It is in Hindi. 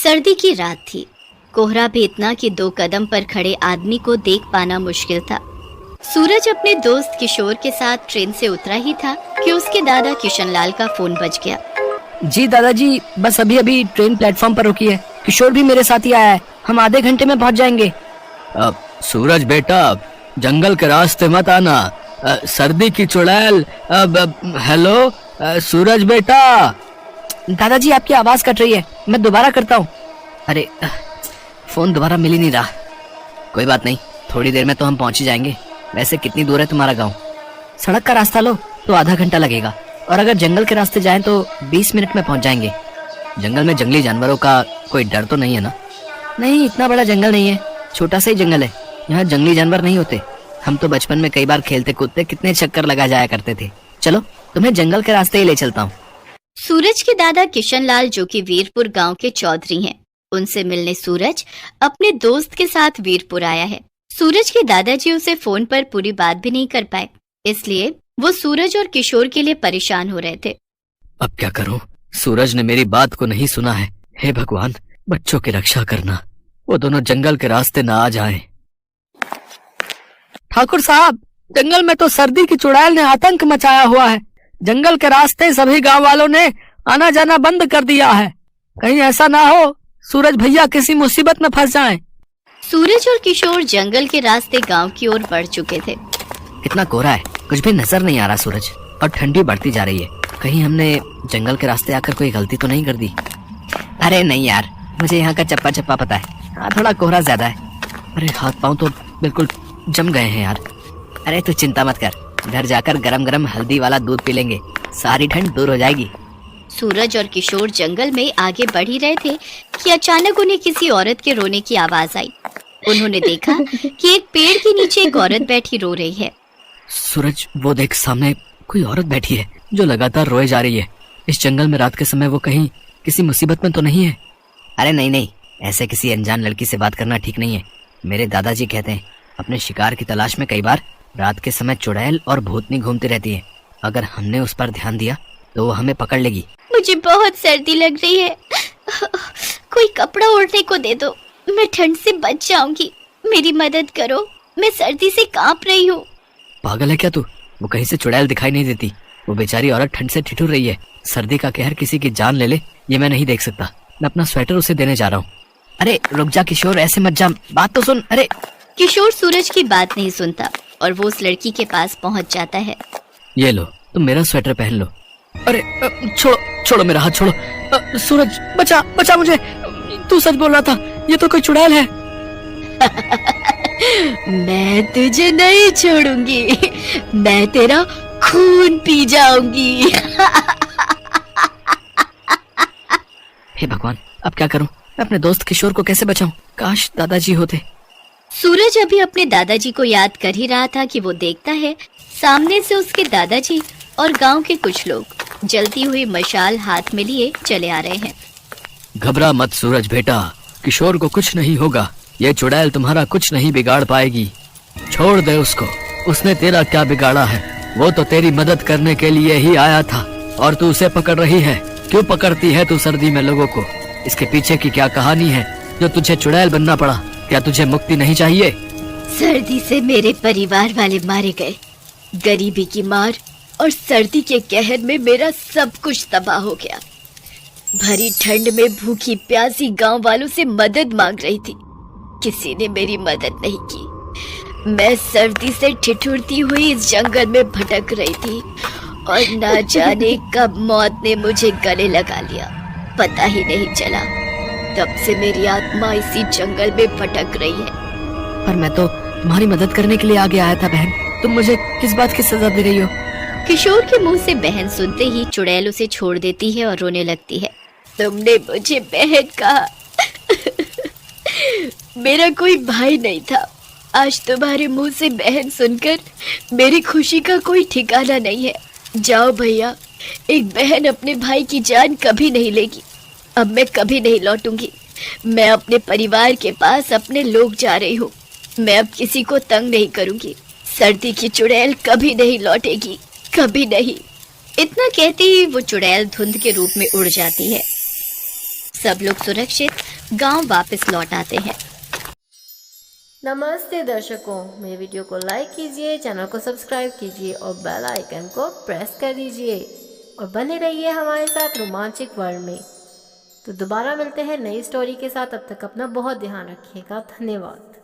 सर्दी की रात थी। कोहरा भी इतना कि 2 कदम पर खड़े आदमी को देख पाना मुश्किल था। सूरज अपने दोस्त किशोर के साथ ट्रेन से उतरा ही था कि उसके दादा किशनलाल का फोन बज गया। जी दादाजी, बस अभी अभी ट्रेन प्लेटफॉर्म पर रुकी है। किशोर भी मेरे साथ ही आया है। हम आधे घंटे में पहुंच जाएंगे। अब सूरज बेटा, जंगल के रास्ते मत आना। सर्दी की चुड़ैल। हेलो सूरज बेटा। दादाजी, आपकी आवाज कट रही है, मैं दोबारा करता हूँ। अरे फोन दोबारा मिल ही नहीं रहा। कोई बात नहीं, थोड़ी देर में तो हम पहुंच ही जाएंगे। वैसे कितनी दूर है तुम्हारा गांव? सड़क का रास्ता लो तो आधा घंटा लगेगा, और अगर जंगल के रास्ते जाएं तो 20 मिनट में पहुंच जाएंगे। जंगल में जंगली जानवरों का कोई डर तो नहीं है ना? नहीं, इतना बड़ा जंगल नहीं है, छोटा सा ही जंगल है। यहाँ जंगली जानवर नहीं होते। हम तो बचपन में कई बार खेलते कूदते कितने चक्कर लगा जाया करते थे। चलो तुम्हें जंगल के रास्ते ही ले चलता हूँ। सूरज के दादा किशनलाल, जो कि वीरपुर गांव के चौधरी हैं, उनसे मिलने सूरज अपने दोस्त के साथ वीरपुर आया है। सूरज के दादाजी उसे फोन पर पूरी बात भी नहीं कर पाए, इसलिए वो सूरज और किशोर के लिए परेशान हो रहे थे। अब क्या करूं? सूरज ने मेरी बात को नहीं सुना है। हे भगवान, बच्चों की रक्षा करना, वो दोनों जंगल के रास्ते ना आ जाएं। ठाकुर साहब, जंगल में तो सर्दी की चुड़ैल ने आतंक मचाया हुआ है। जंगल के रास्ते सभी गांव वालों ने आना जाना बंद कर दिया है। कहीं ऐसा ना हो सूरज भैया किसी मुसीबत में फंस जाएं। सूरज और किशोर जंगल के रास्ते गांव की ओर बढ़ चुके थे। इतना कोहरा है, कुछ भी नजर नहीं आ रहा सूरज, और ठंडी बढ़ती जा रही है। कहीं हमने जंगल के रास्ते आकर कोई गलती तो नहीं कर दी? अरे नहीं यार, मुझे यहाँ का चप्पा चप्पा पता है। हाँ, थोड़ा कोहरा ज्यादा है। अरे हाथ पांव तो बिल्कुल जम गए हैं यार। अरे तू चिंता मत कर, घर जाकर गरम गरम हल्दी वाला दूध पी लेंगे, सारी ठंड दूर हो जाएगी। सूरज और किशोर जंगल में आगे बढ़ ही रहे थे कि अचानक उन्हें किसी औरत के रोने की आवाज आई। उन्होंने देखा कि एक पेड़ के नीचे एक औरत बैठी रो रही है। सूरज, वो देख, सामने कोई औरत बैठी है जो लगातार रोए जा रही है। इस जंगल में रात के समय वो कहीं किसी मुसीबत में तो नहीं है? अरे नहीं नहीं, ऐसे किसी अनजान लड़की से बात करना ठीक नहीं है। मेरे दादाजी कहते हैं अपने शिकार की तलाश में कई बार रात के समय चुड़ैल और भूतनी घूमती रहती है। अगर हमने उस पर ध्यान दिया तो वो हमें पकड़ लेगी। मुझे बहुत सर्दी लग रही है, कोई कपड़ा ओढ़ने को दे दो, मैं ठंड से बच जाऊंगी। मेरी मदद करो, मैं सर्दी से कांप रही हूँ। पागल है क्या तू? वो कहीं से चुड़ैल दिखाई नहीं देती। वो बेचारी औरत ठंड से ठिठुर रही है। सर्दी का कहर किसी की जान ले ले, ये मैं नहीं देख सकता। मैं अपना स्वेटर उसे देने जा रहा हूँ। अरे रुक जा किशोर, ऐसे मत जा, बात तो सुन। अरे किशोर सूरज की बात नहीं सुनता और वो उस लड़की के पास पहुंच जाता है। ये लो, तुम मेरा स्वेटर पहन लो। अरे छोड़ो छोड़ो, मेरा हाथ छोड़ो। सूरज, बचा बचा मुझे। तू सच बोल रहा था, ये तो कोई चुड़ैल है। मैं तुझे नहीं छोड़ूंगी, मैं तेरा खून पी जाऊंगी। हे भगवान, अब क्या करूं? मैं अपने दोस्त किशोर को कैसे बचाऊं? काश दादाजी होते। सूरज अभी अपने दादाजी को याद कर ही रहा था कि वो देखता है सामने से उसके दादाजी और गांव के कुछ लोग जलती हुई मशाल हाथ में लिए चले आ रहे हैं। घबरा मत सूरज बेटा, किशोर को कुछ नहीं होगा। ये चुड़ैल तुम्हारा कुछ नहीं बिगाड़ पाएगी। छोड़ दे उसको, उसने तेरा क्या बिगाड़ा है? वो तो तेरी मदद करने के लिए ही आया था, और तू उसे पकड़ रही है। क्यों पकड़ती है तू सर्दी में लोगों को? इसके पीछे की क्या कहानी है जो तुझे चुड़ैल बनना पड़ा? क्या तुझे मुक्ति नहीं चाहिए? सर्दी से मेरे परिवार वाले मारे गए, गरीबी की मार और सर्दी के कहर में मेरा सब कुछ तबाह हो गया। भरी ठंड में भूखी प्यासी गांव वालों से मदद मांग रही थी, किसी ने मेरी मदद नहीं की। मैं सर्दी से ठिठुरती हुई इस जंगल में भटक रही थी और ना जाने कब मौत ने मुझे गले लगा लिया, पता ही नहीं चला। तब से मेरी आत्मा इसी जंगल में भटक रही है। पर मैं तो तुम्हारी मदद करने के लिए आगे आया था बहन, तुम मुझे किस बात की सजा दे रही हो? किशोर के मुंह से बहन सुनते ही चुड़ैल उसे छोड़ देती है और रोने लगती है। तुमने मुझे बहन कहा, मेरा कोई भाई नहीं था। आज तुम्हारे मुंह से बहन सुनकर मेरी खुशी का कोई ठिकाना नहीं है। जाओ भैया, एक बहन अपने भाई की जान कभी नहीं लेगी। अब मैं कभी नहीं लौटूंगी। मैं अपने परिवार के पास अपने लोग जा रही हूँ। मैं अब किसी को तंग नहीं करूंगी। सर्दी की चुड़ैल कभी नहीं लौटेगी, कभी नहीं। इतना कहते ही वो चुड़ैल धुंध के रूप में उड़ जाती है। सब लोग सुरक्षित गांव वापस लौट आते हैं। नमस्ते दर्शकों, मेरे वीडियो को लाइक कीजिए, चैनल को सब्सक्राइब कीजिए और बेल आइकन को प्रेस कर दीजिए और बने रहिए हमारे साथ रोमांचक वर्ल्ड में। तो दोबारा मिलते हैं नई स्टोरी के साथ। अब तक अपना बहुत ध्यान रखिएगा। धन्यवाद।